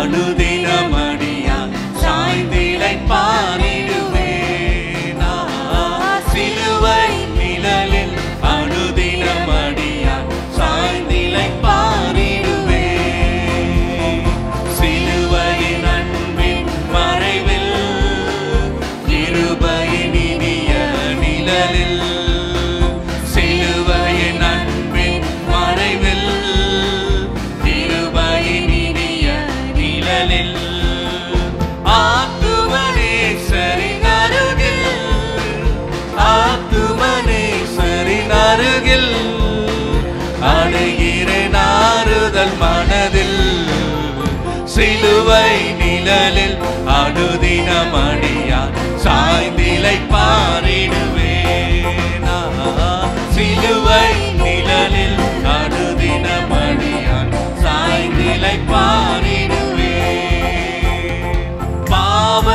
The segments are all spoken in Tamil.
அனுதினமடியான் சாய்ந்திலை பாரிடுவே. சிலுவை நிழலில் அனுதினமடியான் சாய்ந்திலை பாரிடுவே. சிலுவையின் அன்பின் மறைவில் கிருபையின் இனிய நிழலில், சிலுவையின் அன்பின் மறைவில் கிருபையின் இனிய நிழலில், ஆத்துமனேசரின் அருகில், ஆத்துமனேசரின் அருகில் அடைகிறேன் ஆறுதல் மனதில். சிலுவை நிழலில் அனுதினமடியான் சாய்ந்திலை பாரிடுவேன். சிலுவை நிழலில் அனுதினமடியான் சாய்ந்திலை பாரிடுவேன். பாவ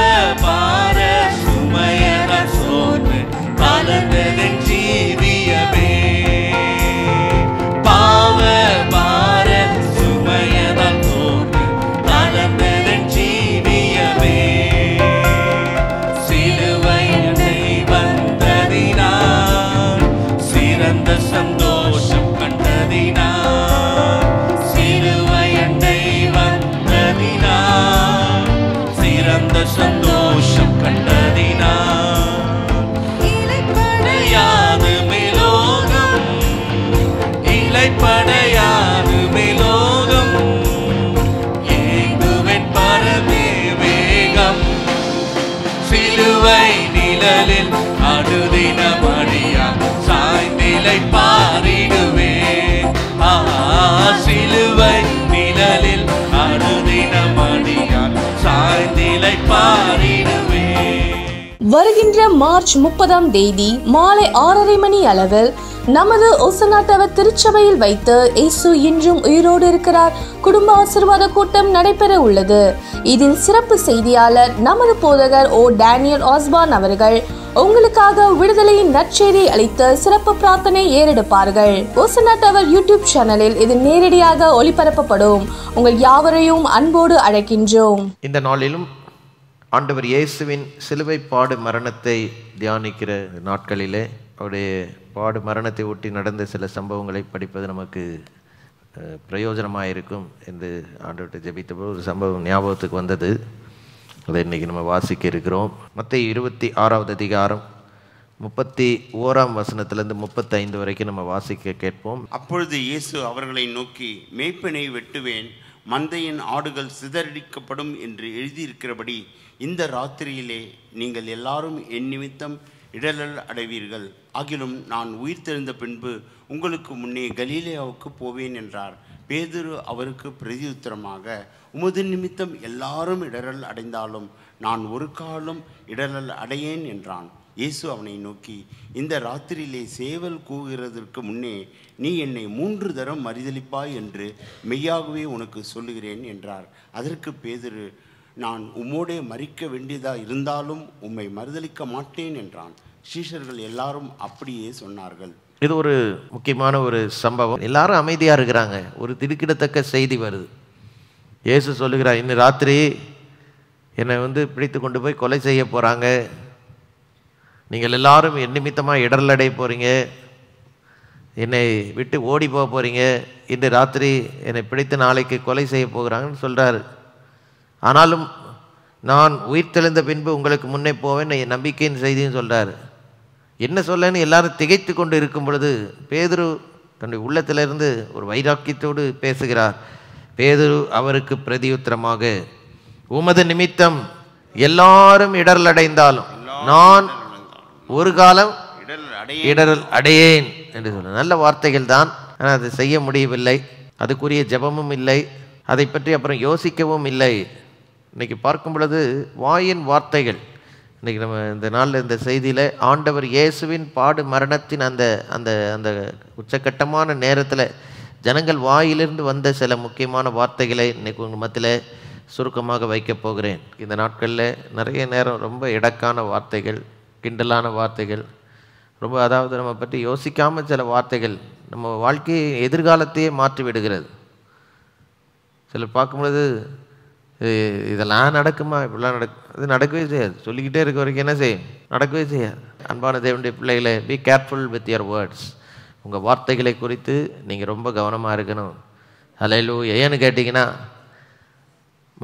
பார சுமையன சோர்ந்து கலந்ததன் ஜீவியமே. பாவ பார சுமையன சோர்ந்து கலந்ததன் ஜீவியமே. சிலுவை என்னை வந்ததினால் சிறந்த சந்தோஷம் கண்டதினால், சிலுவை என்னை வந்ததினால் சிறந்த சந்தோஷம் கண்டதினால், இலைப்படையாது மேலோகம், இலைப்படையாது மேலோகம், ஏங்குவேன் பரமே வேகம். சிலுவை நிழலில் அனுதினமடியான் சாய்ந்திலை பாரிடுவே. சிலுவை நிழலில் அனுதினமடியான் சாய்ந்திலை பாரிடுவே. வருகின்ற மார்ச் 30ஆம் தேதி மாலை 6:30 மணி அளவில் நமது ஒசனாட்டவர் திருச்சபையில் வைத்து இயேசு இன்றும் உயிரோடு இருக்கிறார் குடும்ப ஆசீர்வாத கூட்டம் நடைபெற உள்ளது. இதில் சிறப்பு செய்தியாளர் நமது போதகர் ஓ டேனியல் ஆஸ்பான் அவர்கள் உங்களுக்காக விடுதலையின் நற்செய்தி அளித்து சிறப்பு பிரார்த்தனை ஏறெடுப்பார்கள். ஒசனாட்டவர் யூடியூப் சேனலில் இது நேரடியாக ஒளிபரப்பப்படும். உங்கள் யாவரையும் அன்போடு அழைக்கின்றோம். இந்த நாளிலும் ஆண்டவர் இயேசுவின் சிலுவை பாடு மரணத்தை தியானிக்கிற நாட்களிலே அவருடைய பாடு மரணத்தை ஒட்டி நடந்த சில சம்பவங்களை படிப்பது நமக்கு பிரயோஜனமாக இருக்கும் என்று ஆண்டவர்கிட்ட ஜெபித்தபோது ஒரு சம்பவம் ஞாபகத்துக்கு வந்தது. அதை இன்றைக்கி நம்ம வாசிக்க இருக்கிறோம். மத்தேயு 26ஆவது அதிகாரம் 31ஆம் வசனத்திலிருந்து 35 வரைக்கும் நம்ம வாசிக்க கேட்போம். அப்பொழுது இயேசு அவர்களை நோக்கி, மேய்ப்பனை வெட்டுவேன், மந்தையின் ஆடுகள் சிதறடிக்கப்படும் என்று எழுதியிருக்கிறபடி இந்த ராத்திரியிலே நீங்கள் எல்லாரும் என் நிமித்தம் இடரல் அடைவீர்கள். ஆகிலும் நான் உயிர்த்தெழுந்த பின்பு உங்களுக்கு முன்னே கலிலேயாவுக்கு போவேன் என்றார். பேதுரு அவருக்கு பிரதியுத்தரமாக, உமது நிமித்தம் எல்லாரும் இடரல் அடைந்தாலும் நான் ஒரு காலம் இடரல் அடையேன் என்றான். இயேசு அவனை நோக்கி, இந்த ராத்திரியிலே சேவல் கூவுகிறதற்கு முன்னே நீ என்னை 3 தரம் மறுதலிப்பாய் என்று மெய்யாகவே உனக்கு சொல்லுகிறேன் என்றார். அதற்கு பேதுரு, நான் உம்மோடே மரிக்க வேண்டியதா இருந்தாலும் உம்மை மறுதலிக்க மாட்டேன் என்றான். சீஷர்கள் எல்லாரும் அப்படியே சொன்னார்கள். இது ஒரு முக்கியமான ஒரு சம்பவம். எல்லாரும் அமைதியாக இருக்கிறாங்க. ஒரு திடுக்கிடத்தக்க செய்தி வருது. இயேசு சொல்லுகிறார், இன்னும் ராத்திரி என்னை பிடித்து கொண்டு போய் கொலை செய்ய போகிறாங்க. நீங்கள் எல்லாரும் என் நிமித்தமாக இடரலடைய போகிறீங்க, என்னை விட்டு ஓடி போக போகிறீங்க, இன்று ராத்திரி என்னை பிடித்து நாளைக்கு கொலை செய்ய போகிறாங்கன்னு சொல்கிறாரு. ஆனாலும் நான் உயிர்த்தெழுந்த பின்பு உங்களுக்கு முன்னே போவேன் என் நம்பிக்கையின் செய்தின்னு சொல்கிறார். என்ன சொல்லன்னு எல்லாரும் திகைத்து கொண்டு இருக்கும் பொழுது பேதுரு தன்னுடைய உள்ளத்திலிருந்து ஒரு வைராக்கியத்தோடு பேசுகிறார். பேதுரு அவருக்கு பிரதியுத்தரமாக, உமது நிமித்தம் எல்லாரும் இடரல் அடைந்தாலும் நான் ஒரு காலம் இடரல் அடையேன் என்று சொல்ல. நல்ல வார்த்தைகள் தான், ஆனால் அதை செய்ய முடியவில்லை. அதுக்குரிய ஜெபமும் இல்லை, அதை பற்றி அப்புறம் யோசிக்கவும் இல்லை. இன்றைக்கி பார்க்கும் பொழுது வாயின் வார்த்தைகள், இன்றைக்கி நம்ம இந்த நாளில் இந்த செய்தியில் ஆண்டவர் இயேசுவின் பாடு மரணத்தின் அந்த அந்த அந்த உச்சக்கட்டமான நேரத்தில் ஜனங்கள் வாயிலிருந்து வந்த சில முக்கியமான வார்த்தைகளை இன்றைக்கி உங்கள் மத்தியில் சுருக்கமாக வைக்கப் போகிறேன். இந்த நாட்களில் நிறைய நேரம் ரொம்ப இடக்கான வார்த்தைகள், கிண்டலான வார்த்தைகள், ரொம்ப அதாவது நம்ம பற்றி யோசிக்காமல் சில வார்த்தைகள் நம்ம வாழ்க்கையை எதிர்காலத்தையே மாற்றி விடுகிறது. சிலர் பார்க்கும்பொழுது இதெல்லாம் நடக்குமா, இப்படிலாம் அது நடக்கவே செய்யாது. சொல்லிக்கிட்டே இருக்க வரைக்கும் என்ன செய்யும், நடக்கவே செய்யாது. அன்பான தேவனுடைய பிள்ளைகளை, be careful with your words. உங்கள் வார்த்தைகளை குறித்து நீங்கள் ரொம்ப கவனமாக இருக்கணும். ஹல்லேலூயா. ஏன்னு கேட்டிங்கன்னா,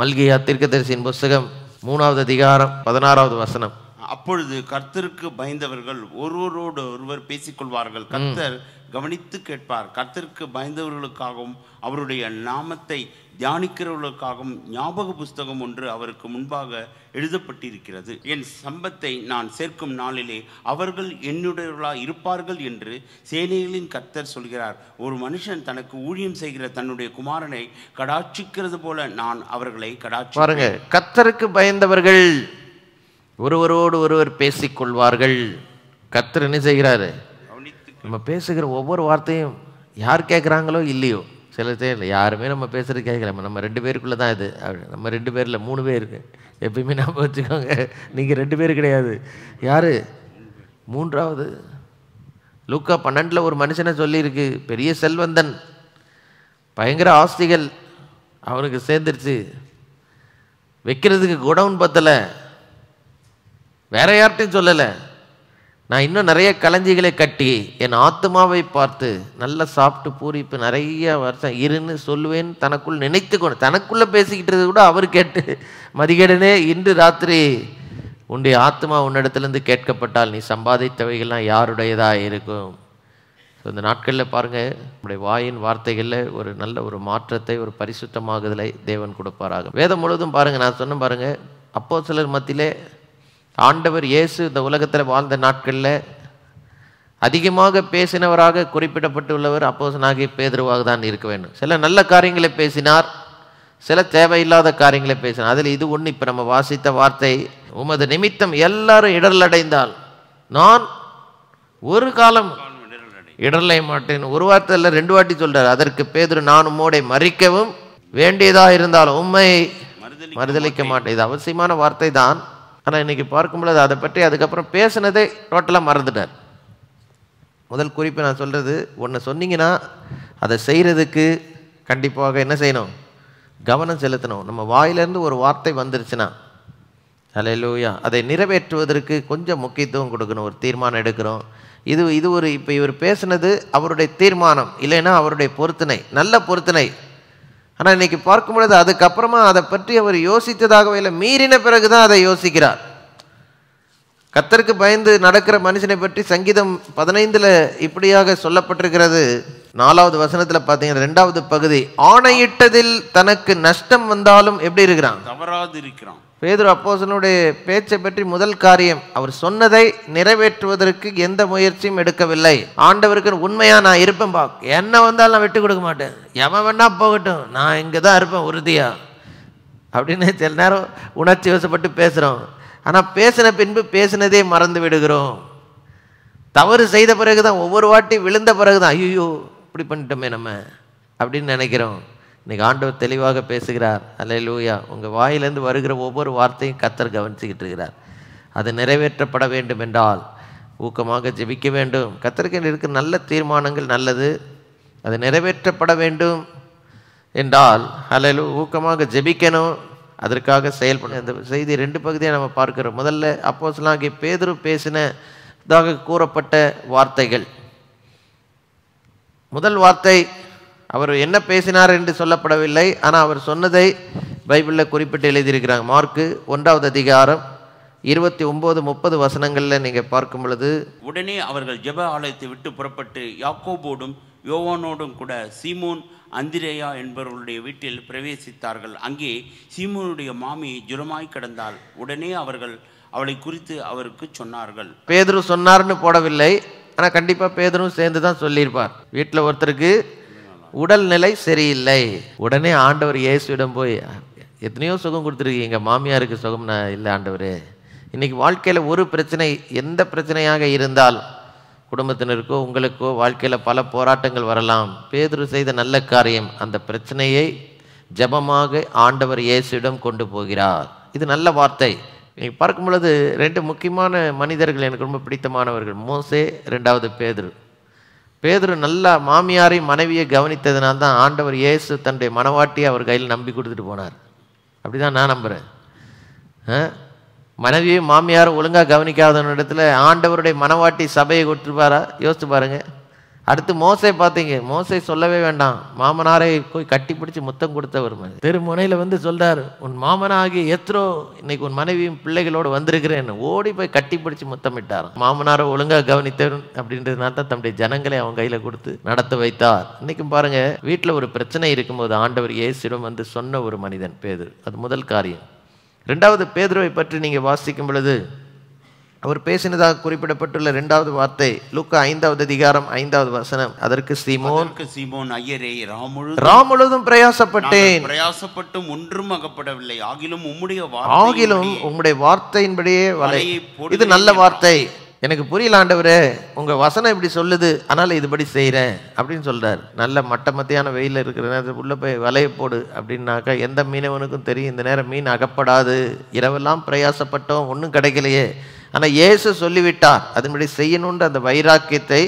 மல்கியா தீர்க்கதரிசியின் புஸ்தகம் 3வது அதிகாரம் 16வது வசனம். அப்பொழுது கர்த்தருக்கு பயந்தவர்கள் ஒருவரோடு ஒருவர் பேசிக்கொள்வார்கள், கர்த்தர் கவனித்து கேட்பார். கர்த்தருக்கு பயந்தவர்களுக்காகவும் அவருடைய நாமத்தை தியானிக்கிறவர்களுக்காகவும் ஞாபக புஸ்தகம் ஒன்று அவருக்கு முன்பாக எழுதப்பட்டிருக்கிறது. என் சம்பத்தை நான் சேர்க்கும் நாளிலே அவர்கள் என்னுடையவர்களாக இருப்பார்கள் என்று சேனைகளின் கர்த்தர் சொல்கிறார். ஒரு மனுஷன் தனக்கு ஊழியம் செய்கிற தன்னுடைய குமாரனை கடாட்சிக்கிறது போல நான் அவர்களை கடாட்சி. பாருங்க, கர்த்தருக்கு பயந்தவர்கள் ஒருவரோடு ஒருவர் பேசிக்கொள்வார்கள். கர்த்தர் என்ன செய்கிறாரு, நம்ம பேசுகிற ஒவ்வொரு வார்த்தையும் யார் கேட்குறாங்களோ இல்லையோ, சில இல்லை, யாருமே நம்ம பேசுகிறது கேட்கல. நம்ம 2 பேருக்குள்ளே தான் இது. நம்ம 2 பேரில் 3 பேர் எப்பயுமே நம்ம வச்சுக்கோங்க. நீங்கள் 2 பேர் கிடையாது. யார் 3வது? லூக்கா 12 ஒரு மனுஷனை சொல்லியிருக்கு, பெரிய செல்வந்தன், பயங்கர ஆஸ்திகள் அவனுக்கு சேர்ந்துருச்சு, வைக்கிறதுக்கு குடவுன் பத்தலை, வேற யார்ட்டையும் சொல்லலை, நான் இன்னும் நிறைய களஞ்சிகளை கட்டி என் ஆத்மாவை பார்த்து நல்லா சாப்பிட்டு பூரிப்பு நிறைய வருஷம் இருன்னு சொல்லுவேன் தனக்குள் நினைத்து கொண்டு, தனக்குள்ளே பேசிக்கிட்டது கூட அவர் கேட்டு, மதிகேடனே இன்று ராத்திரி உன்னுடைய ஆத்மா உன்னிடத்துலேருந்து கேட்கப்பட்டால் நீ சம்பாதித்தவைகள்லாம் யாருடையதாக இருக்கும். ஸோ இந்த நாட்களில் பாருங்கள், நம்முடைய வாயின் வார்த்தைகளில் ஒரு நல்ல ஒரு மாற்றத்தை, ஒரு பரிசுத்தமாகுதலை தேவன் கொடுப்பாராக. வேதம் முழுவதும் பாருங்கள், நான் சொன்ன பாருங்கள், அப்போஸ்தலர் மத்தியிலே ஆண்டவர் இயேசு இந்த உலகத்தில் வாழ்ந்த நாட்களில் அதிகமாக பேசினவராக குறிப்பிடப்பட்டுள்ளவர் அப்போஸ்தலனாகிய பேதுருவாக தான் இருக்க வேண்டும். சில நல்ல காரியங்களை பேசினார், சில தேவையில்லாத காரியங்களை பேசினார். அதில் இது ஒன்று, இப்போ நம்ம வாசித்த வார்த்தை, உமது நிமித்தம் எல்லாரும் இடரலடைந்தால் நான் ஒரு காலம் இடரலை மாட்டேன். ஒரு வார்த்தை இல்லை, 2 வாட்டி சொல்றார். அதற்கு பேதுரு, நான் உம்மோடை மறிக்கவும் வேண்டியதாக இருந்தாலும் உம்மை மறுதலிக்க மாட்டேன். இது அவசியமான வார்த்தை தான். ஆனால் இன்றைக்கி பார்க்கும்பொழுது அதை பற்றி அதுக்கப்புறம் பேசினதே டோட்டலாக மறந்துட்டார். முதல் குறிப்பு நான் சொல்கிறது, ஒன்று சொன்னீங்கன்னா அதை செய்கிறதுக்கு கண்டிப்பாக என்ன செய்யணும், கவனம் செலுத்தணும். நம்ம வாயிலேருந்து ஒரு வார்த்தை வந்துருச்சுன்னா, ஹல்லேலூயா, அதை நிறைவேற்றுவதற்கு கொஞ்சம் முக்கியத்துவம் கொடுக்கணும். ஒரு தீர்மானம் எடுக்கிறோம், இது ஒரு, இப்போ இவர் பேசுனது அவருடைய தீர்மானம், இல்லைன்னா அவருடைய பொருத்தனை, நல்ல பொருத்தனை. ஆனால் இன்றைக்கி பார்க்கும்பொழுது அதுக்கப்புறமா அதை பற்றி அவர் யோசித்ததாகவே இல்லை, மீறின பிறகு தான் அதை யோசிக்கிறார். கர்த்தருக்கு பயந்து நடக்கிற மனுஷனை பற்றி சங்கீதம் 15 இப்படியாக சொல்லப்பட்டிருக்கிறது. 4வது வசனத்தில் பார்த்தீங்கன்னா 2வது பகுதி, ஆணையிட்டதில் தனக்கு நஷ்டம் வந்தாலும் எப்படி இருக்கிறான், தவறாது இருக்கிறான். பேதுரு அப்போஸ்தலனுடைய பேச்சை பற்றி முதல் காரியம், அவர் சொன்னதை நிறைவேற்றுவதற்கு எந்த முயற்சியும் எடுக்கவில்லை. ஆண்டவருக்கு உண்மையா நான் இருப்பேன், என்ன வந்தாலும் நான் விட்டு கொடுக்க மாட்டேன், எவன் வேணா போகட்டும், நான் இங்கே தான் இருப்பேன் உறுதியா அப்படின்னு சில நேரம் உணர்ச்சி வசப்பட்டு பேசுகிறோம். ஆனால் பேசின பின்பு பேசினதே மறந்து விடுகிறோம். தவறு செய்த பிறகு தான், ஒவ்வொரு வாட்டி விழுந்த பிறகு தான், ஐயோ இப்படி பண்ணிட்டோமே நம்ம அப்படின்னு நினைக்கிறோம். இன்றைக்கி ஆண்டவர் தெளிவாக பேசுகிறார். அல்லேலூயா. உங்கள் வாயிலேருந்து வருகிற ஒவ்வொரு வார்த்தையும் கர்த்தர் கவனிச்சுக்கிட்டு இருக்கிறார். அது நிறைவேற்றப்பட வேண்டும் என்றால் ஊக்கமாக ஜெபிக்க வேண்டும். கர்த்தருக்கு இருக்கிற நல்ல தீர்மானங்கள் நல்லது, அது நிறைவேற்றப்பட வேண்டும் என்றால் அல்லேலூயா ஊக்கமாக ஜெபிக்கணும், அதற்காக செயல்படணும். இந்த செய்தி 2 பகுதியாக நம்ம பார்க்கிறோம். முதல்ல அப்போஸ்தலனாகிய பேதுரு பேசினதாக கூறப்பட்ட வார்த்தைகள். முதல் வார்த்தை, அவர் என்ன பேசினார் என்று சொல்லப்படவில்லை, ஆனால் அவர் சொன்னதை பைபிளில் குறிப்பிட்டு எழுதியிருக்கிறாங்க. மார்க்கு 1வது அதிகாரம் 29-30 வசனங்களில் நீங்கள் பார்க்கும் பொழுது, உடனே அவர்கள் ஜெப ஆலயத்தை விட்டு புறப்பட்டு யாக்கோபோடும் யோவானோடும் கூட சீமோன் அந்திரேயா என்பவர்களுடைய வீட்டில் பிரவேசித்தார்கள். அங்கே சீமோனுடைய மாமி ஜுரமாய் கிடந்தாள். உடனே அவர்கள் அவளை குறித்து அவருக்கு சொன்னார்கள். பேதுரு சொன்னார்னு போடவில்லை, ஆனால் கண்டிப்பாக பேதுரும் சேர்ந்து தான் சொல்லியிருப்பார். வீட்டில் ஒருத்தருக்கு உடல்நிலை சரியில்லை, உடனே ஆண்டவர் இயேசுவிடம் போய், எத்தனையோ சுகம் கொடுத்துருக்கீங்க, எங்கள் மாமியாருக்கு சுகம் நான் இல்லை ஆண்டவரே. இன்றைக்கி வாழ்க்கையில் ஒரு பிரச்சனை, எந்த பிரச்சனையாக இருந்தால் குடும்பத்தினருக்கோ உங்களுக்கோ வாழ்க்கையில் பல போராட்டங்கள் வரலாம். பேதுரு செய்த நல்ல காரியம், அந்த பிரச்சனையை ஜெபமாக ஆண்டவர் இயேசுவிடம் கொண்டு போகிறார். இது நல்ல வார்த்தை. நீங்கள் பார்க்கும் பொழுது 2 முக்கியமான மனிதர்கள் எனக்கு ரொம்ப பிடித்தமானவர்கள், மோசே, 2வது பேதுரு. பேதுரு நல்ல மாமியாரை மனைவியை கவனித்ததுனால தான் ஆண்டவர் இயேசு தன்னுடைய மனவாட்டியை அவர் கையில் நம்பி கொடுத்துட்டு போனார். அப்படிதான் நான் நம்புகிறேன். மனைவியும் மாமியாரும் ஒழுங்காக கவனிக்காத இடத்துல ஆண்டவருடைய மனவாட்டி சபையை கொடுத்துருப்பாரா? யோசிச்சு பாருங்க. அடுத்து மோசே பார்த்தீங்க, மோசே சொல்லவே வேண்டாம், மாமனாரை போய் கட்டி பிடிச்சி முத்தம் கொடுத்தவர். தெருமுனையில் வந்து சொல்றார், உன் மாமனாகி எத்ரோ இன்னைக்கு உன் மனைவியும் பிள்ளைகளோடு வந்திருக்கிறேன், ஓடி போய் கட்டி பிடிச்சி முத்தமிட்டார். மாமனாரை ஒழுங்காக கவனித்தவர் அப்படின்றதுனால தான் தம்முடைய ஜனங்களை அவன் கையில கொடுத்து நடத்த வைத்தார். இன்னைக்கும் பாருங்க, வீட்டில் ஒரு பிரச்சனை இருக்கும்போது ஆண்டவர் இயேசுவிடம் வந்து சொன்ன ஒரு மனிதன் பேதுரு. அது முதல் காரியம். ரெண்டாவது, பேதுருவை பற்றி நீங்க வாசிக்கும் பொழுது அவர் பேசினதாக குறிப்பிடப்பட்டுள்ள இரண்டாவது வார்த்தை லூக்கா 5வது அதிகாரம் 5வது வசனம். அதற்கு சீமோன், ஐயரே, ராமுழுதும் பிரயாசப்பட்டும் ஒன்றும் அகப்படவில்லை, ஆகிலும் உம்முடைய வார்த்தையின்படியே வலையை போடு. இது நல்ல வார்த்தை, எனக்கு புரியல ஆண்டவரே, உங்க வசனம் இப்படி சொல்லுது, அதனால இதுபடி செய்யறேன் அப்படின்னு சொல்றாரு. நல்ல மத்தியான வெயில இருக்கிற நேரத்தில் உள்ள போய் வலையை போடு அப்படின்னாக்கா எந்த மீனவனுக்கும் தெரியும் இந்த நேரம் மீன் அகப்படாது. இரவெல்லாம் பிரயாசப்பட்டோம், ஒன்றும் கிடைக்கலையே. ஆனால் இயேசு சொல்லிவிட்டார், அதன்படி செய்யணுன்ற அந்த வைராக்கியத்தை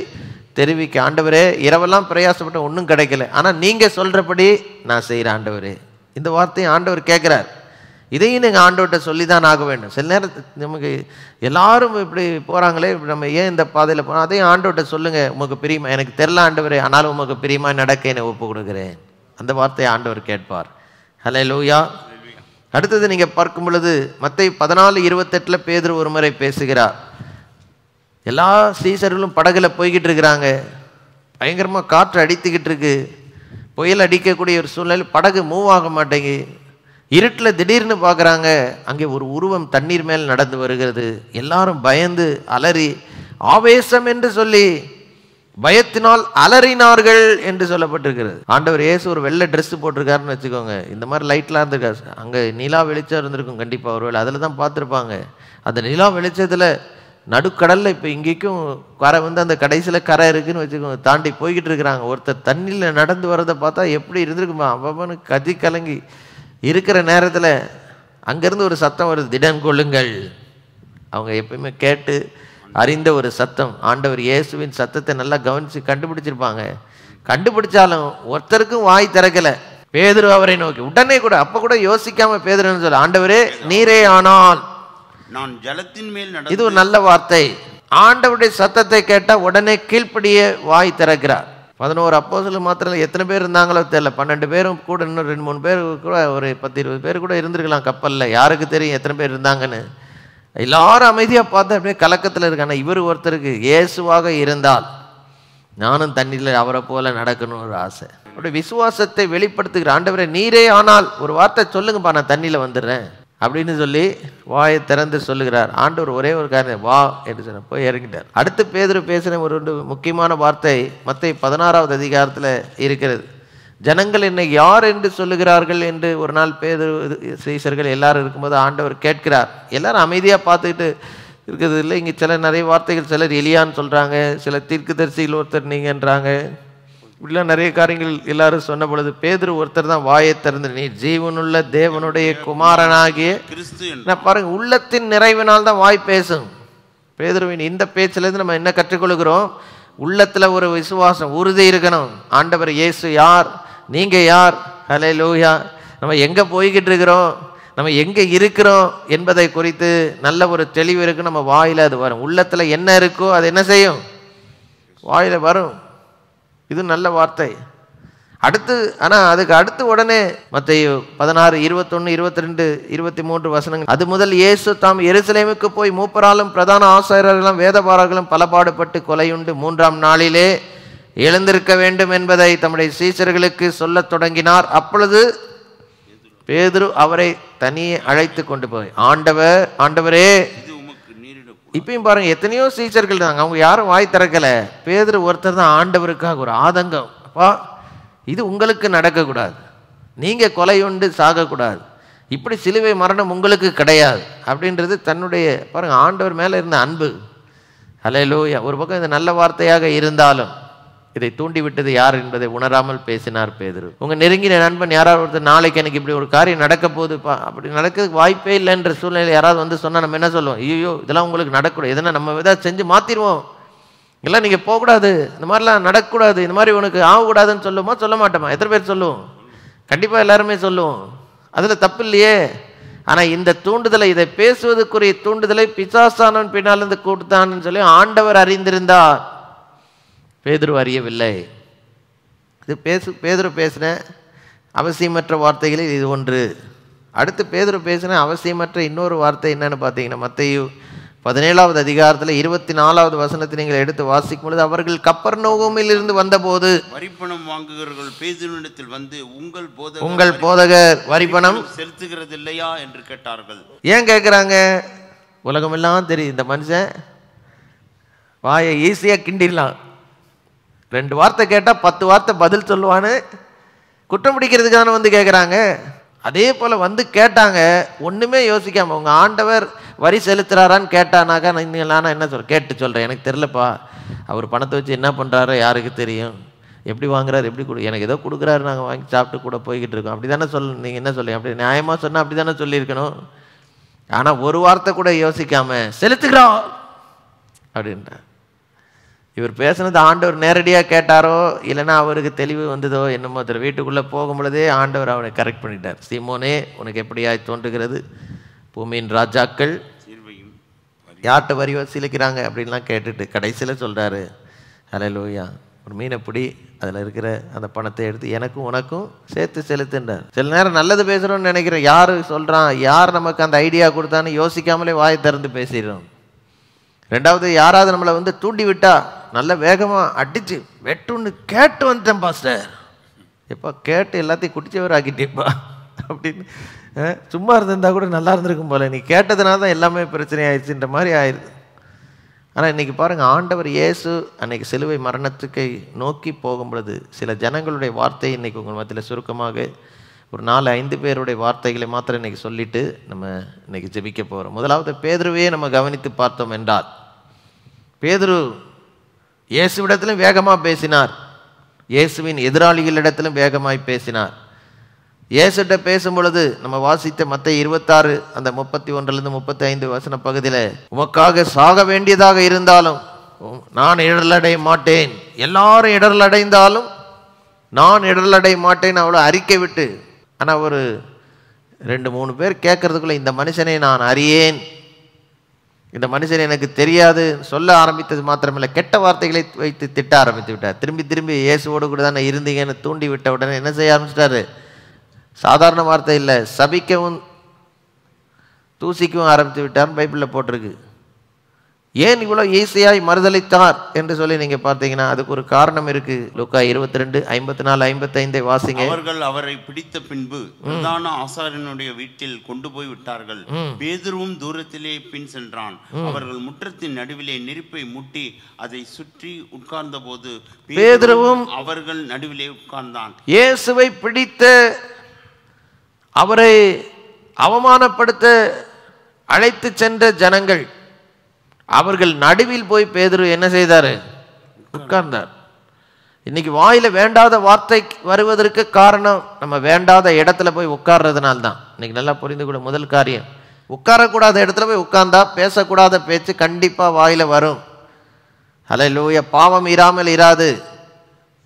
தெரிவிக்க, ஆண்டவரே இரவெல்லாம் பிரயாசப்பட்ட ஒன்றும் கிடைக்கல, ஆனால் நீங்கள் சொல்கிறபடி நான் செய்கிறேன் ஆண்டவரே. இந்த வார்த்தையை ஆண்டவர் கேட்குறார். இதையும் நீங்கள் ஆண்டவர்கிட்ட சொல்லி தான் ஆக வேண்டும். சில நேரம் நமக்கு எல்லாரும் இப்படி போகிறாங்களே, நம்ம ஏன் இந்த பாதையில் போகிறோம், அதையும் ஆண்டவர்கிட்ட சொல்லுங்கள். உமக்கு பிரியமா, எனக்கு தெரில ஆண்டவரே, ஆனாலும் உமக்கு பிரியமா நடக்க என்னை ஒப்பு கொடுக்குறேன். அந்த வார்த்தையை ஆண்டவர் கேட்பார். ஹல்லேலூயா. அடுத்தது நீங்க பார்க்கும் பொழுது மத்தேயு 14:28 பேதுரு ஒரு முறை பேசுகிறார். எல்லா சீசர்களும் படகுல போய்கிட்டு இருக்கிறாங்க, பயங்கரமா காற்று அடித்துக்கிட்டு இருக்கு, புயல் அடிக்கக்கூடிய ஒரு சூழ்நிலை, படகு மூவ் ஆக மாட்டேங்கி. இருட்டில் திடீர்னு பார்க்குறாங்க, அங்கே ஒரு உருவம் தண்ணீர் மேல் நடந்து வருகிறது. எல்லாரும் பயந்து அலறி, ஆவேசம் என்று சொல்லி பயத்தினால் அலறினார்கள் என்று சொல்லப்பட்டிருக்கிறது. ஆண்டவர் இயேசு ஒரு வெள்ளை ட்ரெஸ் போட்டிருக்காருன்னு வச்சுக்கோங்க, இந்த மாதிரி லைட்லாம் இருந்திருக்காரு, அங்கே நிலா வெளிச்சம் இருந்திருக்கும் கண்டிப்பாக, ஒருவேளை அதில் தான் பார்த்துருப்பாங்க. அந்த நிலா வெளிச்சத்தில் நடுக்கடலில் இப்போ இங்கேக்கும் கரை வந்து அந்த கடைசியில் கரை இருக்குன்னு வச்சுக்கோங்க, தாண்டி போய்கிட்டு இருக்கிறாங்க. ஒருத்தர் தண்ணியில் நடந்து வர்றதை பார்த்தா எப்படி இருந்திருக்குமா, அவனுக்கு கதி கலங்கி இருக்கிற நேரத்தில் அங்கேருந்து ஒரு சத்தம் வருது, திடன் கொள்ளுங்கள். அவங்க எப்பயுமே கேட்டு அறிந்த ஒரு சத்தம். ஆண்டவர் இயேசுவின் சத்தத்தை நல்லா கவனித்து கண்டுபிடிச்சிருப்பாங்க. கண்டுபிடிச்சாலும் ஒருத்தருக்கும் வாய் திறக்கலை. பேதுரு அவரை நோக்கி உடனே கூட, அப்போ கூட யோசிக்காம பேதுருன்னு சொல்ல, ஆண்டவரே நீரே ஆனால் நான் ஜலத்தின் மேல் நடந்து. இது ஒரு நல்ல வார்த்தை. ஆண்டவருடைய சத்தத்தை கேட்டால் உடனே கீழ்ப்படிய வாய் திறக்கிறார். 11 அப்போஸ்தலர் மாத்திரம் எத்தனை பேர் இருந்தாங்களோ தெரியல, 12 பேரும் கூட, இன்னும் 2-3 பேர் கூட, ஒரு 10-20 பேர் கூட இருந்திருக்கலாம் கப்பலில், யாருக்கு தெரியும் எத்தனை பேர் இருந்தாங்கன்னு. எல்லாரும் அமைதியாக பார்த்தா அப்படியே கலக்கத்தில் இருக்காங்க. இவர் ஒருத்தருக்கு இயேசுவாக இருந்தால் நானும் தண்ணியில் அவரை போல நடக்கணும்னு ஒரு ஆசை. அப்படி விசுவாசத்தை வெளிப்படுத்துகிற, ஆண்டவரே நீரே ஆனால் ஒரு வார்த்தை சொல்லுங்கப்பா, நான் தண்ணியில் வந்துடுறேன் அப்படின்னு சொல்லி வாயை திறந்து சொல்லுகிறார். ஆண்டவர் ஒரே ஒரு காரணம், வா என்று சொன்ன, போய் இறங்கிட்டார். அடுத்து பேதுரு பேசின ஒரு முக்கியமான வார்த்தை மத்தேயு 16வது அதிகாரத்தில் இருக்கிறது. ஜனங்கள் என்னை யார் என்று சொல்லுகிறார்கள் என்று ஒரு நாள் பேதுரு சீசர்கள் எல்லாரும் இருக்கும்போது ஆண்டவர் கேட்கிறார். எல்லாரும் அமைதியாக பார்த்துக்கிட்டு இருக்கிறது இல்லை. இங்கே சில நிறைய வார்த்தைகள், சிலர் எலியான்னு சொல்கிறாங்க, சில தீர்க்கதரிசிகள் ஒருத்தர் நீங்கன்றாங்க, இப்படிலாம் நிறைய காரியங்கள் எல்லாரும் சொன்ன பொழுது பேதுரு ஒருத்தர் தான் வாயை திறந்து, நீ ஜீவனுள்ள தேவனுடைய குமாரனாகிய கிறிஸ்து. நான் பாருங்க, உள்ளத்தின் நிறைவினால் தான் வாய் பேசும். பேதுருவின் இந்த பேச்சிலேருந்து நம்ம என்ன கற்றுக்கொள்கிறோம்? உள்ளத்தில் ஒரு விசுவாசம், உறுதி இருக்கணும். ஆண்டவர் இயேசு யார், நீங்க யார், ஹல்லேலூயா, நம்ம எங்க போய்கிட்டு இருக்கிறோம், நம்ம எங்க இருக்கிறோம் என்பதை குறித்து நல்ல ஒரு தெளிவு இருக்கு. நம்ம வாயில அது வரும். உள்ளத்துல என்ன இருக்கோ அது என்ன செய்யும், வாயில வரும். இது நல்ல வார்த்தை. அடுத்து அதுக்கு அடுத்து உடனே மத்தேயு 16, 21, 22, 23 வசனங்கள். அது முதல் இயேசு தாம் எருசலேமுக்கு போய் மூப்பராலும் பிரதான ஆசாரியர்களும் வேதபாரர்களும் பல பாடுபட்டு கொலையுண்டு 3ஆம் நாளிலே எழுந்திருக்க வேண்டும் என்பதை தம்முடைய சீசர்களுக்கு சொல்லத் தொடங்கினார். அப்பொழுது பேதுரு அவரை தனியே அழைத்து கொண்டு போய், ஆண்டவரே. இப்பயும் பாருங்க, எத்தனையோ சீசர்கள் இருந்தாங்க, அவங்க யாரும் வாய் திறக்கல. பேதுரு ஒருத்தர் தான் ஆண்டவருக்காக ஒரு ஆதங்கம், அப்பா இது உங்களுக்கு நடக்கக்கூடாது, நீங்க கொலையுண்டு சாகக்கூடாது, இப்படி சிலுவை மரணம் உங்களுக்கு கிடையாது அப்படின்றது தன்னுடைய பாருங்க ஆண்டவர் மேல இருந்த அன்பு. ஹல்லேலூயா. ஒரு பக்கம் இது நல்ல வார்த்தையாக இருந்தாலும் இதை தூண்டிவிட்டது யார் என்பதை உணராமல் பேசினார் பேதுரு. உங்க நெருங்கின நண்பன் யாராவது ஒருத்தர் நாளைக்கு எனக்கு இப்படி ஒரு காரியம் நடக்க போகுதுப்பா, அப்படி நடக்கிறதுக்கு வாய்ப்பே இல்லைன்ற சூழ்நிலை யாராவது வந்து சொன்னா நம்ம என்ன சொல்லுவோம்? ஐயோ இதெல்லாம் உங்களுக்கு நடக்கூடாது, எதனா நம்ம ஏதாவது செஞ்சு மாத்திடுவோம், இதெல்லாம் நீங்க போகக்கூடாது, இந்த மாதிரிலாம் நடக்கக்கூடாது, இந்த மாதிரி உனக்கு ஆகக்கூடாதுன்னு சொல்லுவோமா சொல்ல மாட்டோமா? எத்தனை பேர் சொல்லுவோம்? கண்டிப்பா எல்லாருமே சொல்லுவோம். அதில் தப்பு இல்லையே. ஆனால் இந்த தூண்டுதலை, இதை பேசுவதற்குரிய தூண்டுதலை பிசாசானவன் பின்னால் இருந்து கொடுத்தான்னு சொல்லி ஆண்டவர் அறிந்திருந்தார், பேதுரு அறியவில்லை. இது பேதுரு பேசின அவசியமற்ற வார்த்தைகளில் இது ஒன்று. அடுத்து பேதுரு பேசின அவசியமற்ற இன்னொரு வார்த்தை என்னன்னு பார்த்தீங்கன்னா, மத்தேயு 17வது அதிகாரத்தில் 24வது வசனத்தை நீங்கள் எடுத்து வாசிக்கும் பொழுது, அவர்கள் கப்பர்நகூமில் இருந்து வந்தபோது வரிப்பணம் வாங்குகிறவர்கள் பேதுருவினிடத்தில் வந்து உங்கள் போதகர் வரிப்பணம் செலுத்துகிறது இல்லையா என்று கேட்டார்கள். ஏன் கேட்குறாங்க? உலகமெல்லாம் தெரியும், இந்த மனுஷன் வாயை ஈஸியாக கிண்டிடலாம், 2 வார்த்தை கேட்டால் 10 வார்த்தை பதில் சொல்லுவான்னு குற்றம் பிடிக்கிறதுக்கான வந்து கேட்குறாங்க. அதே போல் வந்து கேட்டாங்க, ஒன்றுமே யோசிக்காமல். உங்கள் ஆண்டவர் வரி செலுத்துறாரான்னு கேட்டானாக்கா நான் என்ன கேட்டு சொல்கிறேன், எனக்கு தெரிலப்பா, அவர் பணத்தை வச்சு என்ன பண்ணுறாரோ யாருக்கு தெரியும், எப்படி வாங்குறாரு, எப்படி எனக்கு ஏதோ கொடுக்குறாரு, நாங்கள் வாங்கி சாப்பிட்டு கூட போய்கிட்டு இருக்கோம், அப்படி தானே நீங்கள் என்ன சொல்லுங்க, அப்படி நியாயமாக சொன்னால் அப்படி தானே சொல்லியிருக்கணும். ஆனால் ஒரு வார்த்தை கூட யோசிக்காமல் செலுத்துகிறோம் அப்படின்றார். இவர் பேசுனது ஆண்டவர் நேரடியாக கேட்டாரோ இல்லைன்னா அவருக்கு தெளிவு வந்ததோ என்னமோ தெரியல. வீட்டுக்குள்ளே போகும் பொழுதே ஆண்டவர் அவனை கரெக்ட் பண்ணிட்டார். சீமோனே, உனக்கு எப்படியாய் தோன்றுகிறது, பூமியின் ராஜாக்கள் யார்கிட்ட வரி வசூலிக்கிறாங்க அப்படின்லாம் கேட்டுட்டு கடைசியில் சொல்கிறாரு, ஹல்லேலூயா, ஒரு மீனை பிடி, அதில் இருக்கிற அந்த பணத்தை எடுத்து எனக்கும் உனக்கும் சேர்த்து செலுத்துன்றார். சில நேரம் நல்லது பேசுகிறோன்னு நினைக்கிறோம், யார் சொல்கிறான், யார் நமக்கு அந்த ஐடியா கொடுத்தான்னு யோசிக்காமலே வாயை திறந்து பேசிடுறோம். 2வது, யாராவது நம்மளை வந்து தூண்டி விட்டா நல்ல வேகமாக அடித்து வெட்டுன்னு கேட்டு வந்துட்டேன் பாஸ்டர், எப்போ கேட்டு எல்லாத்தையும் குடிச்சவர் ஆக்கிட்டேப்பா அப்படின்னு சும்மா இருந்திருந்தா கூட நல்லா இருந்திருக்கும் போல, நீ கேட்டதுனால தான் எல்லாமே பிரச்சனை ஆயிடுச்சுன்ற மாதிரி ஆயிடுது. ஆனால் இன்றைக்கி பாருங்கள், ஆண்டவர் இயேசு அன்றைக்கி சிலுவை மரணத்துக்கு நோக்கி போகும் பொழுது சில ஜனங்களுடைய வார்த்தை இன்றைக்கி உங்கள் மத்தியில் சுருக்கமாக ஒரு 4-5 பேருடைய வார்த்தைகளை மாத்திரம் இன்றைக்கி சொல்லிவிட்டு நம்ம இன்றைக்கி ஜெபிக்க போகிறோம். முதலாவது பேதுருவே நம்ம கவனித்து பார்த்தோம் என்றால், பேதுரு இயேசுவிடத்திலும் வேகமாக பேசினார், இயேசுவின் எதிராளிகளிடத்திலும் வேகமாய் பேசினார். இயேசுகிட்ட பேசும் பொழுது நம்ம வாசித்த மத்தேயு 26 அந்த 31லேருந்து 35 வசன பகுதியில், உமக்காக சாக வேண்டியதாக இருந்தாலும் நான் இடரலடைய மாட்டேன், எல்லாரும் இடரலடைந்தாலும் நான் இடரலடைய மாட்டேன் அவ்வளோ அறிக்கை விட்டு. ஆனால் ஒரு 2-3 பேர் கேட்கறதுக்குள்ள இந்த மனுஷனை நான் அறியேன், இந்த மனுஷன் எனக்கு தெரியாது சொல்ல ஆரம்பித்தது மாத்திரமில்லை, கெட்ட வார்த்தைகளை வைத்து திட்ட ஆரம்பித்து விட்டார். திரும்பி இயேசுவோடு கூட தானே இருந்தீங்கன்னு தூண்டி விட்ட உடனே என்ன செய்ய ஆரம்பிச்சிட்டாரு? சாதாரண வார்த்தை இல்லை, சபிக்கவும் தூசிக்கவும் ஆரம்பித்து விட்டார்னு பைபிளில் போட்டிருக்கு. ஏன் இவ்வளோ ஈஸியாய் மறுதளித்தார் என்று சொல்லி நீங்கள் பார்த்தீங்கன்னா அதுக்கு ஒரு காரணம் இருக்கு. லூக்கா 22:54-55 வாசிங்க. அவர்கள் அவரை பிடித்த பின்பு பிரதான ஆசாரியனுடைய வீட்டில் கொண்டு போய் விட்டார்கள். பேதுருவும் தூரத்திலே பின் சென்றான். அவர்கள் முற்றத்தின் நடுவிலே நெருப்பை முட்டி அதை சுற்றி உட்கார்ந்த போது பேதுருவும் அவர்கள் நடுவிலே உட்கார்ந்தான். இயேசுவை பிடித்த அவரை அவமானப்படுத்த அழைத்து சென்ற ஜனங்கள், அவர்கள் நடுவில் போய் பேதுரு என்ன செய்தாரு? உட்கார்ந்தார். இன்னைக்கு வாயில வேண்டாத வார்த்தை வருவதற்கு காரணம் நம்ம வேண்டாத இடத்துல போய் உட்கார்றதுனால தான். இன்னைக்கு நல்லா புரிந்து கொள்ள முதல் காரியம், உட்காரக்கூடாத இடத்துல போய் உட்கார்ந்தா பேசக்கூடாத பேச்சு கண்டிப்பா வாயில வரும். ஹல்லேலூயா. பாவம் இராமல் இராது.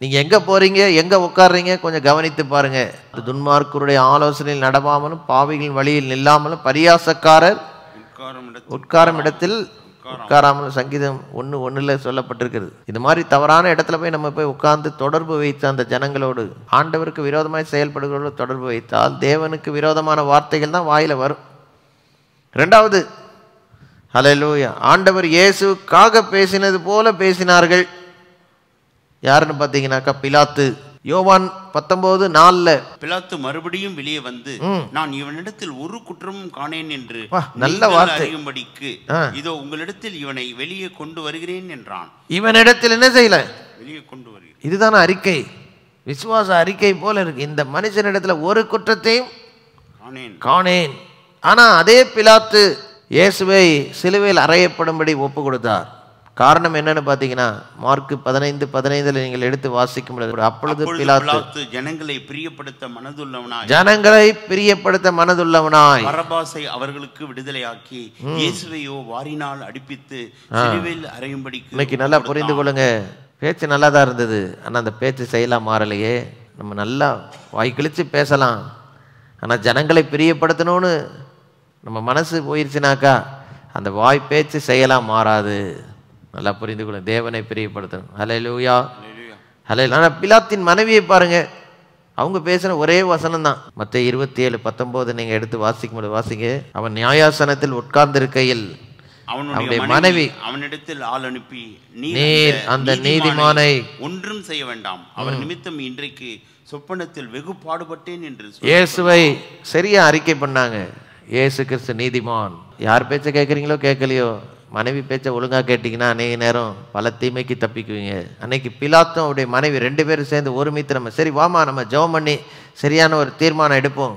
நீங்க எங்க போறீங்க, எங்க உட்கார்றீங்க கொஞ்சம் கவனித்து பாருங்க. துன்மார்க்கருடைய ஆலோசனையில் நடவாமலும் பாவிகளின் வழியில் நில்லாமலும் பரியாசக்காரர் உட்காரும் இடத்தில் உட்காராமல் சங்கீதம் 1:1 சொல்லப்பட்டிருக்கிறது. இது மாதிரி தவறான இடத்துல போய் நம்ம போய் உட்கார்ந்து தொடர்பு வைத்த அந்த ஜனங்களோடு, ஆண்டவருக்கு விரோதமாய் செயல்படுகிறவர்களோடு தொடர்பு வைத்தால் தேவனுக்கு விரோதமான வார்த்தைகள் தான் வாயில வரும். 2வது, ஹல்லேலூயா, ஆண்டவர் இயேசுக்காக பேசினது போல பேசினார்கள். யாருன்னு பார்த்தீங்கன்னாக்கா பிலாத்து. யோவான் 19:4 பிலாத்து மறுபடியும் வெளியே வந்து, நான் இவனிடத்தில் ஒரு குற்றமும் காணேன் என்று நல்ல வார்த்தை அறியும்படிக்கு இதோ உங்களிடத்தில் இவனை வெளியே கொண்டு வருகிறேன் என்றான். இவனிடத்தில் என்ன செய்யல? வெளியே கொண்டு வருகிறேன். இதுதான அறிக்கை, விசுவாச அறிக்கை போல இருக்கு. இந்த மனுஷனிடத்துல ஒரு குற்றத்தையும் காணேன். ஆனா அதே பிலாத்து இயேசுவை சிலுவையில் அறையப்படும்படி ஒப்பு கொடுத்தார். காரணம் என்னன்னு பாத்தீங்கன்னா மார்க் 15:15 நீங்கள் எடுத்து வாசிக்கும் பொழுது, அப்பொழுது பிலாத்து ஜனங்களை பிரியப்படுத்த மனதுள்ளவனாய் பரபாசை அவர்களுக்கு விடுதலையாக்கி இயேசுவையோ வாரினால் அடிப்பித்து சிலுவையில் அறையும்படி. இன்னைக்கு நல்லா புரிந்து கொள்ளுங்க, பேச்சு நல்லா தான் இருந்தது, ஆனா அந்த பேச்சு செயலா மாறலையே. நம்ம நல்லா வாய் கிழிச்சு பேசலாம், ஆனால் ஜனங்களை பிரியப்படுத்தணும்னு நம்ம மனசு போயிடுச்சுனாக்கா அந்த வாய் பேச்சு செயலாக மாறாது. நல்லா புரிந்து கொள்ள, தேவனை பிரியப்படுத்தணும். ஹல்லேலூயா, ஹல்லேலூயா. ஆனால் பிலாத்தின் மனைவியை பாருங்க, அவங்க பேசுகிற ஒரே வசனம் தான். மத்தேயு 27:19 நீங்கள் எடுத்து வாசிக்கும்போது வாசிங்க. அவன் நியாயாசனத்தில் உட்கார்ந்திருக்கையில் அவனுடைய மனைவி அவனிடத்தில் ஆள் அனுப்பி, நீர் அந்த நீதிமானை ஒன்றும் செய்ய வேண்டாம், அவர் நிமித்தம் இன்றைக்கு சொப்பனத்தில் வெகு பாடுபட்டேன் என்று இயேசுவை சரியா அறிக்கை பண்ணாங்க. இயேசு கிறிஸ்து நீதிமான். யார் பேச்ச கேட்குறீங்களோ கேட்கலையோ, மனைவி பேச்ச ஒழுங்காக கேட்டிங்கன்னா அநேக நேரம் பல தீமைக்கு தப்பிக்குவீங்க. அன்னைக்கு பிலாத்தும் அவருடைய மனைவி 2 பேரும் சேர்ந்து ஒருமித்து நம்ம சரி வாமா நம்ம ஜெபம் பண்ணி சரியான ஒரு தீர்மானம் எடுப்போம்,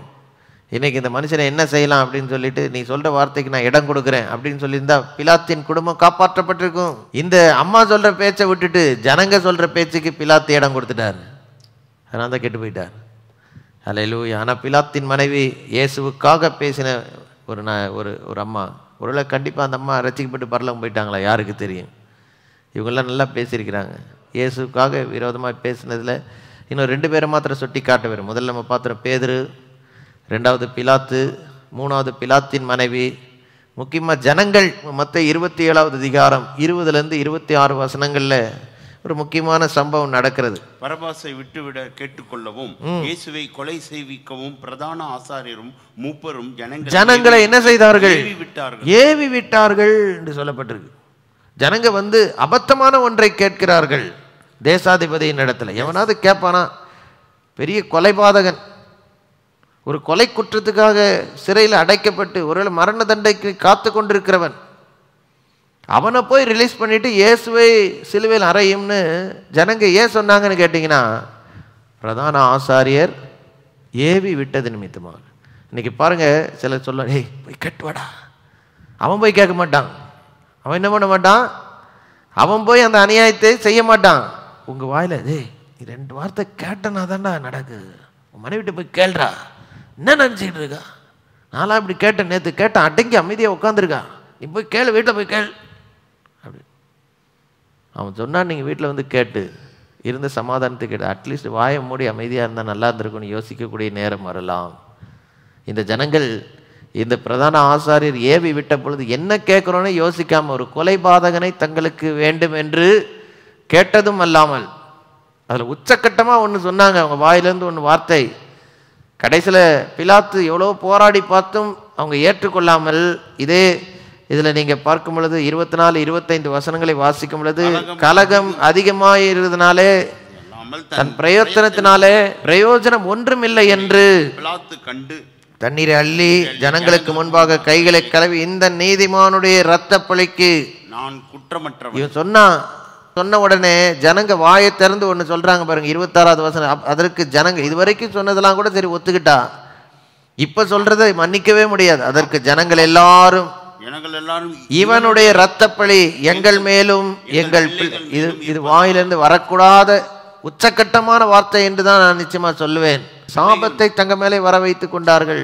இன்னைக்கு இந்த மனுஷனை என்ன செய்யலாம் அப்படின்னு சொல்லிட்டு நீ சொல்ற வார்த்தைக்கு நான் இடம் கொடுக்குறேன் அப்படின்னு சொல்லியிருந்தா பிலாத்தின் குடும்பம் காப்பாற்றப்பட்டிருக்கும். இந்த அம்மா சொல்ற பேச்சை விட்டுட்டு ஜனங்க சொல்ற பேச்சுக்கு பிலாத்து இடம் கொடுத்துட்டார். அதனால தான் கெட்டு போயிட்டார். ஹல்லேலூயா. ஆனால் பிலாத்தின் மனைவி இயேசுவுக்காக பேசின ஒரு அம்மா, ஒருவேளை கண்டிப்பாக அந்த அம்மா ரசிக்கப்பட்டு பரலோகம் போயிட்டாங்களா யாருக்கு தெரியும். இவங்கெல்லாம் நல்லா பேசியிருக்கிறாங்க. இயேசுக்காக விரோதமாக பேசினதில் இன்னும் 2 பேரை மாத்திரம் சுட்டி காட்ட வரும். முதல்ல நம்ம பார்த்துறோம் பேதுரு, 2வது பிலாத்து, 3வது பிலாத்தின் மனைவி. முக்கியமாக ஜனங்கள் மத்தேயு 27வது அதிகாரம் 20லேருந்து 26 வசனங்களில் ஒரு முக்கியமான சம்பவம் நடக்கிறது. பரபாசை விட்டுவிட கேட்டுக்கொள்ளவும் இயேசுவை கொலை செய்விக்கவும் பிரதான ஆசாரியரும் மூப்பரும் ஜனங்களை என்ன செய்தார்கள்? ஏவி விட்டார்கள் என்று சொல்லப்பட்டிருக்கு. ஜனங்க வந்து அபத்தமான ஒன்றை கேட்கிறார்கள் தேசாதிபதியின் இடத்துல. எவனாவது கேட்பானா? பெரிய கொலைபாதகன், ஒரு கொலை குற்றத்துக்காக சிறையில் அடைக்கப்பட்டு ஒருவேளை மரண தண்டைக்கு காத்து கொண்டிருக்கிறவன், அவனை போய் ரிலீஸ் பண்ணிட்டு இயேசுவை சிலுவையில் அறையும்னு ஜனங்க ஏன் சொன்னாங்கன்னு கேட்டிங்கன்னா, பிரதான ஆசாரியர் ஏவி விட்டது நிமித்தமாக. இன்னைக்கு பாருங்க, சிலர் சொல்ல ஏய் போய் கேட்டுவாடா, அவன் போய் கேட்க மாட்டான். அவன் என்ன பண்ண மாட்டான்? அவன் போய் அந்த அநியாயத்தை செய்ய மாட்டான். உங்க வாயில ஏய் நீ 2 வார்த்தை கேட்டனா தான்டா நடக்குது, உன் மனைவிட்ட போய் கேள்றா, என்ன நினச்சிக்கிட்டு இருக்கா, நான்லாம் இப்படி கேட்டேன், நேற்று கேட்டேன், அடங்கி அமைதியாக உட்காந்துருக்கா, நீ போய் கேளு, வீட்டில் போய் கேள் அப்படி அவன் சொன்னான். நீங்கள் வீட்டில் வந்து கேட்டு இருந்த சமாதானத்தை கேட்டு அட்லீஸ்ட் வாயை மூடி அமைதியாக இருந்தால் நல்லா இருந்திருக்கும்னு யோசிக்கக்கூடிய நேரம் வரலாம். இந்த ஜனங்கள் இந்த பிரதான ஆசாரியர் ஏவி விட்ட பொழுது என்ன கேட்குறோன்னு யோசிக்காமல் ஒரு கொலைபாதகனை தங்களுக்கு வேண்டும் என்று கேட்டதும் அல்லாமல் அதில் உச்சக்கட்டமாக ஒன்று சொன்னாங்க. அவங்க வாயிலேருந்து ஒன்று வார்த்தை. கடைசியில் பிலாத்து எவ்வளோ போராடி பார்த்தும் அவங்க ஏற்றுக்கொள்ளாமல், இதே இதில் நீங்கள் பார்க்கும் பொழுது 24-25 வசனங்களை வாசிக்கும் பொழுது, கலகம் அதிகமாயிருந்தனாலே தன் பிரயோஜனத்தினாலே பிரயோஜனம் ஒன்றுமில்லை என்று கண்டு தண்ணீரை அள்ளி ஜனங்களுக்கு முன்பாக கைகளை கழுவி இந்த நீதிமானுடைய இரத்த பழிக்கு நான் குற்றமற்றவன் இவன் சொன்ன உடனே ஜனங்க வாயை திறந்து ஒன்று சொல்றாங்க பாருங்க. 26வது வசனம். அதற்கு ஜனங்க இதுவரைக்கும் சொன்னதெல்லாம் கூட சரி ஒத்துக்கிட்டா, இப்ப சொல்றதை மன்னிக்கவே முடியாது. அதற்கு ஜனங்கள் எல்லாரும் இவனுடைய இரத்தப்பழி எங்கள் மேலும் எங்கள் இது வாயிலிருந்து வரக்கூடாத உச்சக்கட்டமான வார்த்தை என்று தான் நான் நிச்சயமா சொல்லுவேன். சாபத்தை தங்க மேலே வர வைத்துக் கொண்டார்கள்.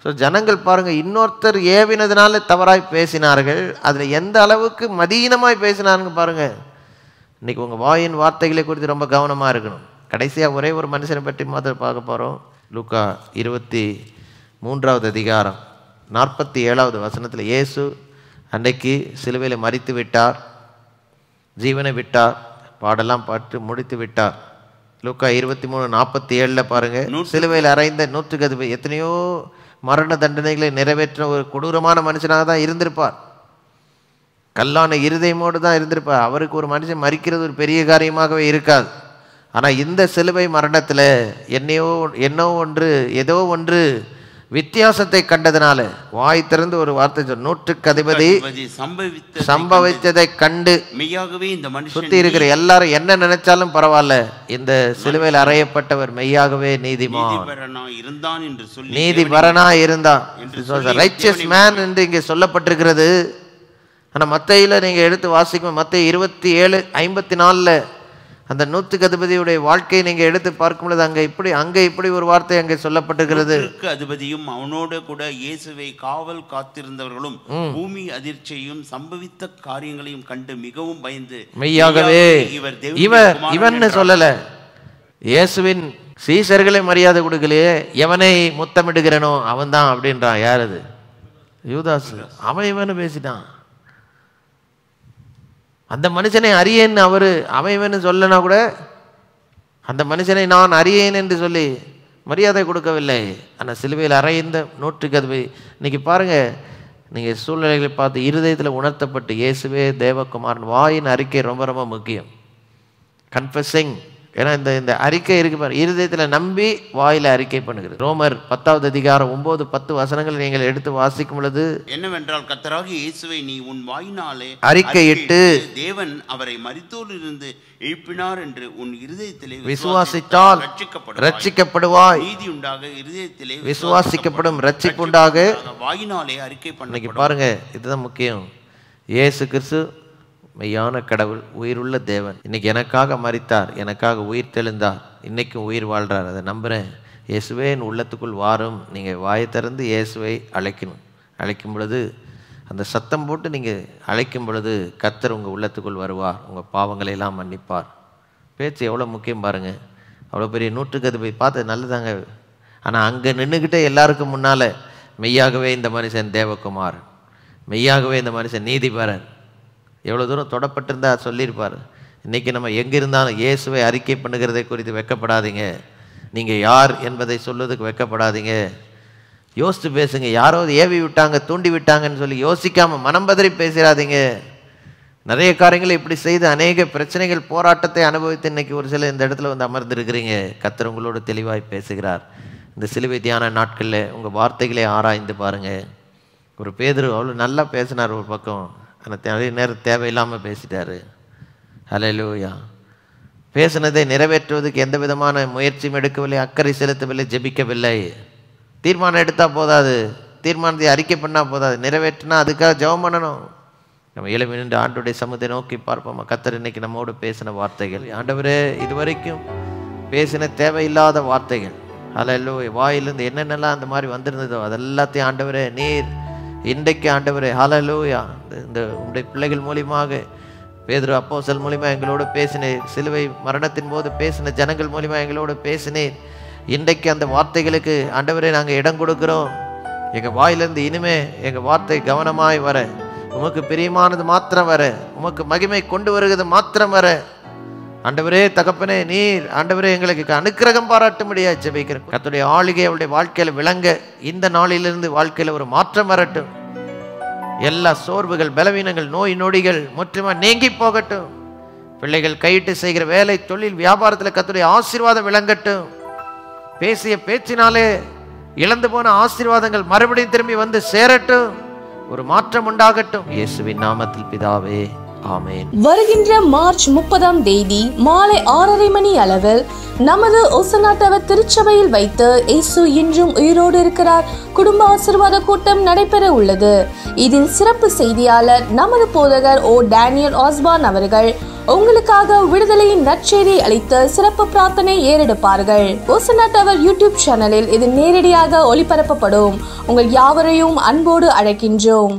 ஸோ ஜனங்கள் பாருங்க, இன்னொருத்தர் ஏவினதுனால தவறாய் பேசினார்கள். அதில் எந்த அளவுக்கு மதீனமாய் பேசினாருங்க பாருங்க. இன்னைக்கு உங்கள் வாயின் வார்த்தைகளை குறித்து ரொம்ப கவனமாக இருக்கணும். கடைசியாக ஒரே ஒரு மனுஷனை பற்றி மாத்திரம் பார்க்க போகிறோம். லூக்கா 23வது அதிகாரம் 47வது வசனத்தில் இயேசு அன்னைக்கு சிலுவையில் மரித்து விட்டார், ஜீவனை விட்டார், பாடெல்லாம் பாட்டு முடித்து விட்டார். லூக்கா 23:47 பாருங்க. சிலுவையில் அறைந்த 100 எத்தனையோ மரண தண்டனைகளை நிறைவேற்ற ஒரு கொடூரமான மனுஷனாக தான் இருந்திருப்பார். கல்லான இருதயமோடு தான் இருந்திருப்பார். அவருக்கு ஒரு மனுஷன் மரிக்கிறது ஒரு பெரிய காரியமாகவே இருக்காது. ஆனால் இந்த சிலுவை மரணத்தில் ஏதோ ஒன்று வித்தியாசத்தை கண்டதுனால வாய் திறந்து ஒரு வார்த்தை சொல், 100க்கு அதிபதி சம்பவித்ததை கண்டு மெய்யாகவே இந்த மனுஷன் சுத்தி இருக்கிற எல்லாரும் என்ன நினைச்சாலும் பரவாயில்ல, இந்த சிலுவையில் அறையப்பட்டவர் மெய்யாகவே நீதிபரனா இருந்தான், ரைச்சியஸ் மேன் என்று இங்கே சொல்லப்பட்டிருக்கிறது. ஆனால் மத்தேயுல நீங்க எடுத்து வாசிக்கும், மத்தேயு 27:54 அந்த 100க்கு அதிபதியுடைய வாழ்க்கையை நீங்க எடுத்து பார்க்கும்போது அங்கே இப்படி ஒரு வார்த்தை அங்கே சொல்லப்பட்டிருக்கிறது. அதிபதியும் அவனோடு கூட இயேசுவை காவல் காத்திருந்தவர்களும் பூமி அதிர்ச்சியையும் சம்பவித்த காரியங்களையும் கண்டு மிகவும் பயந்து மெய்யாகவே இவன் சொல்லல, இயேசுவின் சீசர்களை மரியாதை கொடுக்கலையே, எவனை முத்தமிடுகிறனோ அவன் தான் அப்படின்றான். யார் அது? யூதாஸ். அவன் இவனு பேசிட்டான். அந்த மனுஷனை அறியேன்னு அவன் இவனு சொல்லனா கூட அந்த மனுஷனை நான் அறியேன் என்று சொல்லி மரியாதை கொடுக்கவில்லை. ஆனால் சிலுவையில் அறைந்த நூற்றுக்கு அது இன்னைக்கு பாருங்கள், நீங்கள் சூழ்நிலைகளை பார்த்து இருதயத்தில் உணர்த்தப்பட்டு இயேசுவே தேவகுமாரன் வாயின் அறிக்கை ரொம்ப ரொம்ப முக்கியம். கன்ஃபெஸிங், ஏன்னா இந்த அறிக்கை இருக்கு பாரு, இருதயத்தில் நம்பி வாயில் அறிக்கை பண்ணுகிறது. ரோமர் 10வது அதிகாரம் 9-10 வசனங்களை நீங்கள் எடுத்து வாசிக்கும் பொழுது என்னவென்றால், கர்த்தராகிய இயேசுவை நீ உன் வாயினாலே அறிக்கையிட்டு தேவன் அவரை மரித்தோரிலிருந்து எழுப்பினார் என்று உன் இருதயத்திலே விசுவாசித்தால் ரட்சிக்கப்படுவாய். நீதி உண்டாக இருதயத்திலே விசுவாசிக்கப்படும், ரட்சிப்புண்டாக வாயினாலே அறிக்கை பண்ண. இன்னைக்கு பாருங்க, இதுதான் முக்கியம். இயேசு கிறிஸ்து மெய்யான கடவுள், உயிருள்ள தேவன். இன்னைக்கு எனக்காக மரித்தார், எனக்காக உயிர் தெழுந்தார், இன்னைக்கும் உயிர் வாழ்றார். அதை நம்புகிறேன். இயேசுவே என் உள்ளத்துக்குள் வாரும். நீங்கள் வாயை திறந்து இயேசுவை அழைக்கணும். அழைக்கும் பொழுது அந்த சத்தம் போட்டு நீங்கள் அழைக்கும் பொழுது கர்த்தர் உங்கள் உள்ளத்துக்குள் வருவார், உங்கள் பாவங்களை எல்லாம் மன்னிப்பார். பேச்சு எவ்வளோ முக்கியம் பாருங்கள். அவ்வளோ பெரிய நூற்றுக்கு அது போய் பார்த்து நல்லதாங்க. ஆனால் அங்கே நின்றுக்கிட்டே எல்லாருக்கும் முன்னால் மெய்யாகவே இந்த மனுஷன் தேவகுமார், மெய்யாகவே இந்த மனுஷன் நீதிபரர், எவ்வளோ தூரம் தொடப்பட்டிருந்தா சொல்லியிருப்பார். இன்றைக்கி நம்ம எங்கே இருந்தாலும் இயேசுவை அறிக்கை பண்ணுகிறதை குறித்து வெட்கப்படாதீங்க. நீங்கள் யார் என்பதை சொல்வதுக்கு வெட்கப்படாதீங்க. யோசித்து பேசுங்க. யாராவது ஏவி விட்டாங்க, தூண்டி விட்டாங்கன்னு சொல்லி யோசிக்காமல் மனம் பதறி பேசிடாதீங்க. நிறைய காரியங்களை இப்படி செய்து அநேக பிரச்சனைகள், போராட்டத்தை அனுபவித்து இன்றைக்கி ஒரு சில இந்த இடத்துல வந்து அமர்ந்திருக்கிறீங்க. கர்த்தர் உங்களோடு தெளிவாய் பேசுகிறார். இந்த சிலுவை தியான நாட்களில் உங்கள் வார்த்தைகளை ஆராய்ந்து பாருங்கள். ஒரு பேதுரு அவ்வளோ நல்லா பேசினார் ஒரு பக்கம், ஆனால் நிறைய நேரம் தேவையில்லாமல் பேசிட்டாரு. ஹல்லேலூயா. பேசினதை நிறைவேற்றுவதற்கு எந்த விதமான முயற்சியும் எடுக்கவில்லை, அக்கறை செலுத்தவில்லை, ஜெபிக்கவில்லை. தீர்மானம் எடுத்தால் போதாது, தீர்மானத்தை அறிக்கை பண்ணால் போதாது, நிறைவேற்றினா அதுக்காக ஜெபம் பண்ணணும். நம்ம எழுப்பி நின்று ஆண்டவருடைய சமூகத்தை நோக்கி பார்ப்போம். கர்த்தர் இன்னைக்கு நம்மோடு பேசின வார்த்தைகள், ஆண்டவரே இதுவரைக்கும் பேசின தேவையில்லாத வார்த்தைகள், ஹல்லேலூயா, வாயிலிருந்து என்னென்னலாம் அந்த மாதிரி வந்திருந்ததோ அதெல்லாத்தையும் ஆண்டவரே நீர் இன்றைக்கு ஆண்டவரே ஹல்லேலூயா இந்த உங்களுடைய பிள்ளைகள் மூலியமாக, பேதுரு அப்போஸ்தலன் மூலியமாக எங்களோடு பேசினேன், சிலுவை மரணத்தின் போது பேசின ஜனங்கள் மூலியமாக எங்களோடு பேசினேன். இன்றைக்கு அந்த வார்த்தைகளுக்கு ஆண்டவரே நாங்கள் இடம் கொடுக்குறோம். எங்கள் வாயிலிருந்து இனிமே எங்கள் வார்த்தை கவனமாய் வர, உமக்கு பிரியமானது மாத்திரம் வர, உமக்கு மகிமை கொண்டு வருகிறது மாத்திரம் வர. ஆண்டவரே தகப்பனே நீர் ஆண்டவரே எங்களுக்கு அனுக்கிரகம் பாராட்டும்படியா ஜெபிக்கிறேன். கர்த்தருடைய ஆளுகை அவருடைய வாழ்க்கையில் விளங்க இந்த நாளிலிருந்து வாழ்க்கையில் ஒரு மாற்றம் வரட்டும். எல்லா சோர்வுகள், பலவீனங்கள், நோய் நொடிகள் முற்றிலுமாக நீங்கி போகட்டும். பிள்ளைகள் கையிட்டு செய்கிற வேலை, தொழில், வியாபாரத்தில் கர்த்தருடைய ஆசீர்வாதம் விளங்கட்டும். பேசிய பேச்சினாலே இழந்து போன ஆசீர்வாதங்கள் மறுபடியும் திரும்பி வந்து சேரட்டும். ஒரு மாற்றம் உண்டாகட்டும். இயேசுவின் நாமத்தில் பிதாவே, ஆமென். வருகின்ற மார்ச் 30ஆம் தேதி மாலை 6:30 மணி அளவில் நமது ஒசனாட்டவர் திருச்சபையில் வைத்து இயேசு இன்றும் உயிரோடு இருக்கிறார் குடும்ப ஆசீர்வாத கூட்டம் நடைபெற உள்ளது. இதில் சிறப்பு செய்தியாளர் நமது போதகர் டேனியல் ஆஸ்பான் அவர்கள் உங்களுக்காக விடுதலையின் நற்செய்தி அளித்து சிறப்பு பிரார்த்தனை ஏறெடுப்பார்கள். ஒசனாட்டவர் யூடியூப் சேனலில் இது நேரடியாக ஒளிபரப்பப்படும். உங்கள் யாவரையும் அன்போடு அழைக்கின்றோம்.